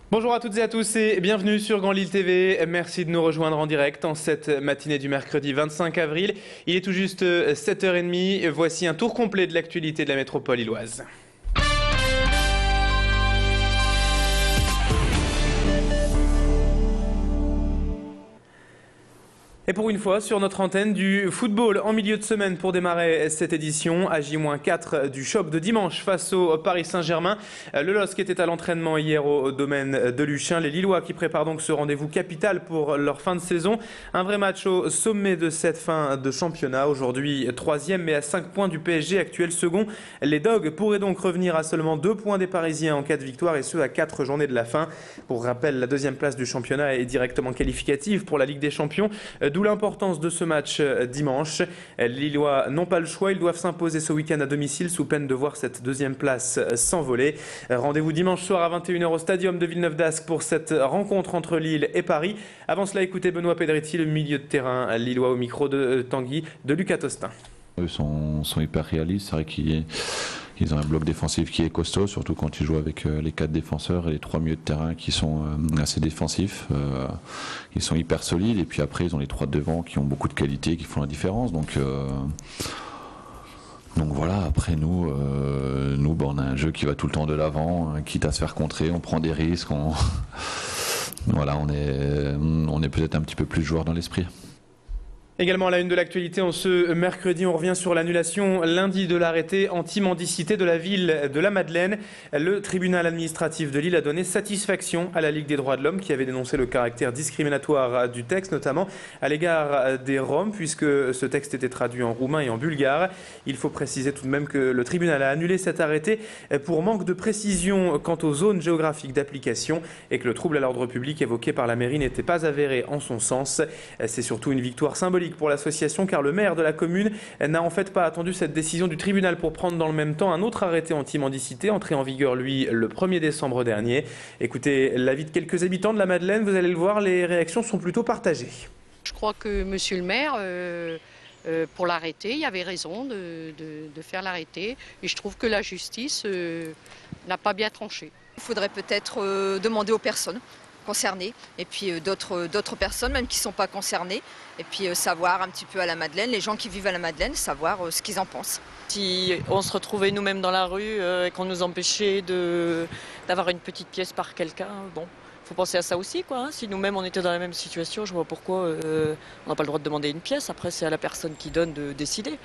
Bonjour à toutes et à tous et bienvenue sur Grand Lille TV. Merci de nous rejoindre en direct en cette matinée du mercredi 25 avril. Il est tout juste 7h30. Voici un tour complet de l'actualité de la métropole lilloise. Et pour une fois, sur notre antenne, du football en milieu de semaine pour démarrer cette édition. À J-4 du choc de dimanche face au Paris Saint-Germain. Le LOSC était à l'entraînement hier au domaine de Luchin. Les Lillois qui préparent donc ce rendez-vous capital pour leur fin de saison. Un vrai match au sommet de cette fin de championnat. Aujourd'hui, 3e mais à 5 points du PSG, actuel second. Les Dogs pourraient donc revenir à seulement 2 points des Parisiens en cas de victoire et ce à 4 journées de la fin. Pour rappel, la 2e place du championnat est directement qualificative pour la Ligue des Champions. D'où l'importance de ce match dimanche. Les Lillois n'ont pas le choix, ils doivent s'imposer ce week-end à domicile sous peine de voir cette 2e place s'envoler. Rendez-vous dimanche soir à 21h au Stadium de Villeneuve-d'Ascq pour cette rencontre entre Lille et Paris. Avant cela, écoutez Benoît Pedretti, le milieu de terrain lillois au micro de Tanguy de Lucas Tostin. Eux sont hyper réalistes, c'est vrai qu'ils ont un bloc défensif qui est costaud, surtout quand ils jouent avec les 4 défenseurs et les 3 milieux de terrain qui sont assez défensifs. Ils sont hyper solides et puis après ils ont les 3 devant qui ont beaucoup de qualité, qui font la différence. Donc voilà, après nous on a un jeu qui va tout le temps de l'avant, quitte à se faire contrer, on prend des risques, voilà, on est peut-être un petit peu plus joueur dans l'esprit. Également à la une de l'actualité, ce mercredi, on revient sur l'annulation lundi de l'arrêté anti-mendicité de la ville de la Madeleine. Le tribunal administratif de Lille a donné satisfaction à la Ligue des droits de l'homme qui avait dénoncé le caractère discriminatoire du texte, notamment à l'égard des Roms, puisque ce texte était traduit en roumain et en bulgare. Il faut préciser tout de même que le tribunal a annulé cet arrêté pour manque de précision quant aux zones géographiques d'application et que le trouble à l'ordre public évoqué par la mairie n'était pas avéré en son sens. C'est surtout une victoire symbolique pour l'association car le maire de la commune n'a en fait pas attendu cette décision du tribunal pour prendre dans le même temps un autre arrêté anti-mendicité entré en vigueur lui le 1er décembre dernier. Écoutez l'avis de quelques habitants de la Madeleine, vous allez le voir, les réactions sont plutôt partagées. Je crois que monsieur le maire pour l'arrêter, il y avait raison de faire l'arrêté et je trouve que la justice n'a pas bien tranché. Il faudrait peut-être demander aux personnes concernées et puis d'autres personnes même qui ne sont pas concernées et puis savoir un petit peu à la Madeleine, les gens qui vivent à la Madeleine, savoir ce qu'ils en pensent. Si on se retrouvait nous-mêmes dans la rue et qu'on nous empêchait d'avoir une petite pièce par quelqu'un, bon, faut penser à ça aussi, quoi. Hein. Si nous-mêmes on était dans la même situation, je vois pourquoi on n'a pas le droit de demander une pièce. Après, c'est à la personne qui donne de décider.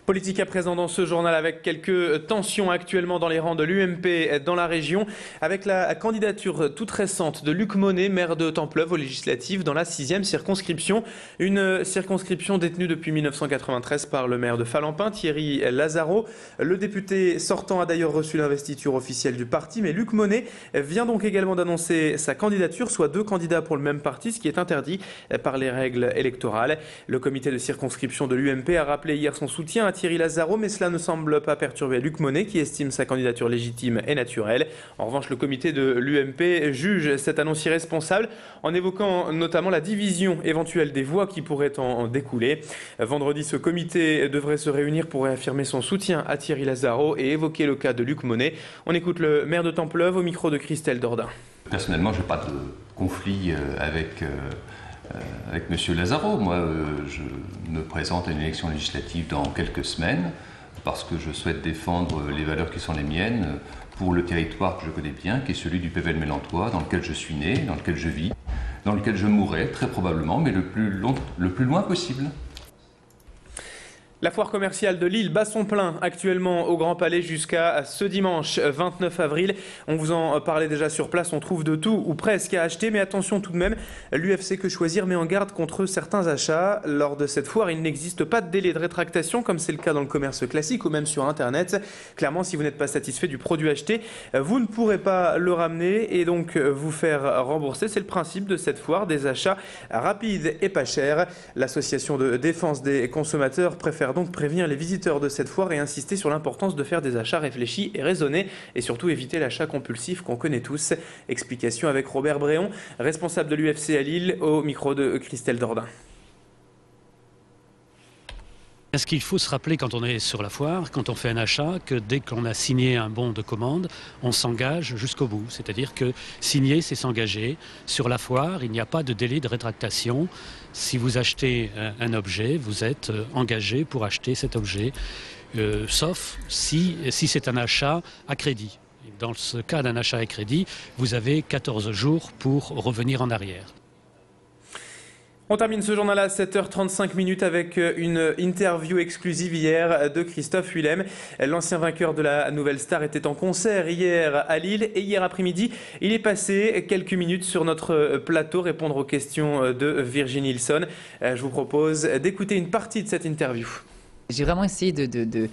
Politique à présent dans ce journal avec quelques tensions actuellement dans les rangs de l'UMP dans la région avec la candidature toute récente de Luc Monet, maire de Templeuve aux législatives dans la 6e circonscription. Une circonscription détenue depuis 1993 par le maire de Falampin, Thierry Lazaro. Le député sortant a d'ailleurs reçu l'investiture officielle du parti, mais Luc Monet vient donc également d'annoncer sa candidature, soit 2 candidats pour le même parti, ce qui est interdit par les règles électorales. Le comité de circonscription de l'UMP a rappelé hier son soutien à Thierry Lazaro, mais cela ne semble pas perturber Luc Monet qui estime sa candidature légitime et naturelle. En revanche, le comité de l'UMP juge cette annonce irresponsable en évoquant notamment la division éventuelle des voix qui pourrait en découler. Vendredi, ce comité devrait se réunir pour réaffirmer son soutien à Thierry Lazaro et évoquer le cas de Luc Monet. On écoute le maire de Templeuve au micro de Christelle Dordain. Personnellement, je n'ai pas de conflit avec M. Lazaro. Moi, je me présente à une élection législative dans quelques semaines parce que je souhaite défendre les valeurs qui sont les miennes pour le territoire que je connais bien, qui est celui du Pével-Mélantois, dans lequel je suis né, dans lequel je vis, dans lequel je mourrai très probablement, mais le plus loin possible. La foire commerciale de Lille bat son plein actuellement au Grand Palais jusqu'à ce dimanche 29 avril. On vous en parlait déjà sur place, on trouve de tout ou presque à acheter, mais attention tout de même, l'UFC Que Choisir met en garde contre certains achats. Lors de cette foire, il n'existe pas de délai de rétractation comme c'est le cas dans le commerce classique ou même sur Internet. Clairement, si vous n'êtes pas satisfait du produit acheté, vous ne pourrez pas le ramener et donc vous faire rembourser. C'est le principe de cette foire, des achats rapides et pas chers. L'association de défense des consommateurs préfère donc prévenir les visiteurs de cette foire et insister sur l'importance de faire des achats réfléchis et raisonnés et surtout éviter l'achat compulsif qu'on connaît tous. Explication avec Robert Bréon, responsable de l'UFC à Lille, au micro de Christelle Dordain. Est-ce qu'il faut se rappeler quand on est sur la foire, quand on fait un achat, que dès qu'on a signé un bon de commande, on s'engage jusqu'au bout. C'est-à-dire que signer, c'est s'engager. Sur la foire, il n'y a pas de délai de rétractation. Si vous achetez un objet, vous êtes engagé pour acheter cet objet, sauf si c'est un achat à crédit. Dans ce cas d'un achat à crédit, vous avez 14 jours pour revenir en arrière. On termine ce journal à 7h35 avec une interview exclusive hier de Christophe Willem. L'ancien vainqueur de la Nouvelle Star était en concert hier à Lille et hier après-midi, il est passé quelques minutes sur notre plateau répondre aux questions de Virginie Nilsson. Je vous propose d'écouter une partie de cette interview. J'ai vraiment essayé de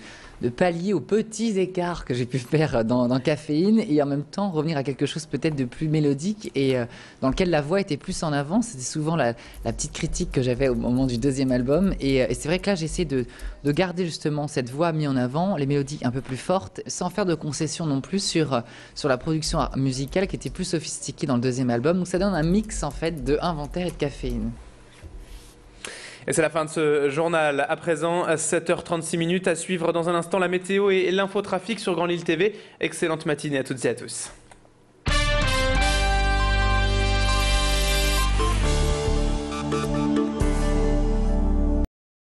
pallier aux petits écarts que j'ai pu faire dans Caféine et en même temps revenir à quelque chose peut-être de plus mélodique et dans lequel la voix était plus en avant. C'était souvent la petite critique que j'avais au moment du deuxième album et c'est vrai que là j'essaie de garder justement cette voix mise en avant, les mélodies un peu plus fortes, sans faire de concessions non plus sur la production musicale qui était plus sophistiquée dans le deuxième album. Donc ça donne un mix en fait de Inventaire et de Caféine. Et c'est la fin de ce journal. À présent, 7h36 à suivre dans un instant la météo et l'infotrafic sur Grand Lille TV. Excellente matinée à toutes et à tous.